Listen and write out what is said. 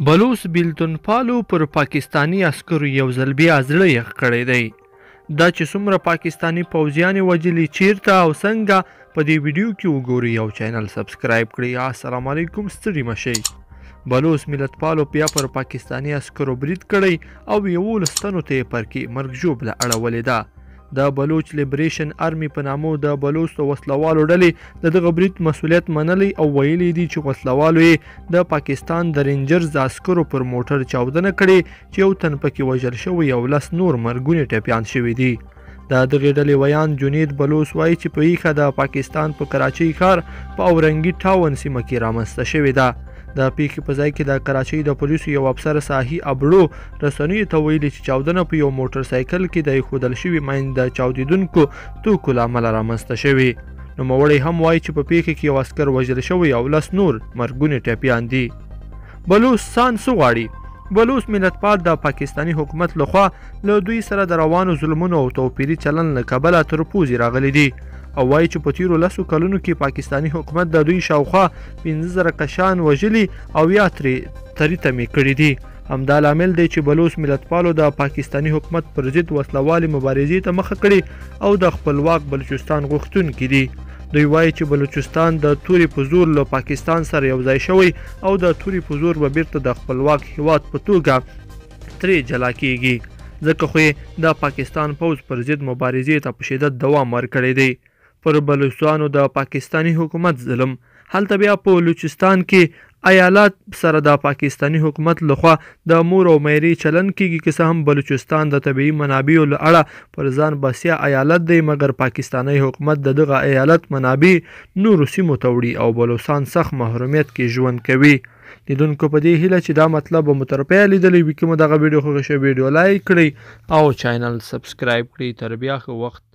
بلوڅ بیلتون پالو پر پاکستانی عسکرو یو ځل بیا زړه یخ کړی دی. دا چې څومره پاکستانی پوځیانې وژلي چیرته او څنګه په دې ویډیو کې وګورئ او چینل سبسکرایب کړئ. السلام علیکم، ستړي مشئ. بلوڅ ملت پالو بیا پر پاکستانی عسکرو برید کړی او 11 تنو ته یې پر کې مرګ ژوبله اړولې ده. د بلوچ لیبریشن آرمي په نامو د بلوچ د وسلوالو ډلې د دغه برید مسؤلیت منلی او ویلي دي چې وسلوالو یې د پاکستان د رینجرز عسکرو پر موټر چاودنه کړې چې یو تن پکې وژل شوی او 10 نور مرګونې ټپیان شوي دي. د دغې ډلې ویان جنید بلوچ وایي چې په ایښه د پاکستان په کراچۍ ښار په اورنګي ټاون سیمه کې رامنځته شوې ده. د پیښې په ځای کې د کراچۍ د پولیسو یو افسر ساحي ابړو رسنیو ته ویلي چې چاودنه په یو موټر سایکل کې د ایښودل شوي ماین د چاودېدونکو توکو له امله رامنځته شوي. نوموړی هم وایي چې په پیښې کې یو عسکر وژل شوی او 10 نور مرګونې ټپیان دي. بلوچ سان څه غواړي؟ بلوچ ملت پال د پاکستانی حکومت لخوا له دوی سره د روانو ظلمونو او توپیري چلن له کبله تر پوزې راغلی دي او وایي چې په تیرو 10 کلونو کې پاکستانی حکومت د دوی شاوخوا 15,000 کشان وژلي او یا ترې تریتمې کړي دي. همدا لامل دی چې بلوچ ملت پالو د پاکستانی حکومت پر ضد وسلوالې مبارزې ته مخه کړي او د خپلواک بلوچستان غوښتونکي دي. دوی وایي چې بلوچستان د توري په زور له پاکستان سره یو ځای شوی او د توري په زور به بیرته د خپلواک هیواد په توګه ترې جلا کیږي، ځکه خو یې د پاکستان پوځ پر ضد مبارزې ته په شدت دوام ورکړی دی. پر بلوچستانو د پاکستانی حکومت ظلم. هلته بیا په بلوچستان کې ایالات سره د پاکستانی حکومت لخوا د مور او میرې چلن کیږي که څه هم بلوچستان د طبیعي منابعو له اړه پر ځان بسیا ایالت دی، مګر پاکستانی حکومت د دغه ایالت منابع نورو سیمو ته وړي او بلوچستان سخت محرومیت کې ژوند کوي. لیدونکو په دې هیله چې دا مطلب مو تر پایه لیدلی وي، که مو دغه ویډیو خوښه شوې ویډیو لایک کړئ او چینل سبسکرایب کړئ. تر بیا ښه وخت.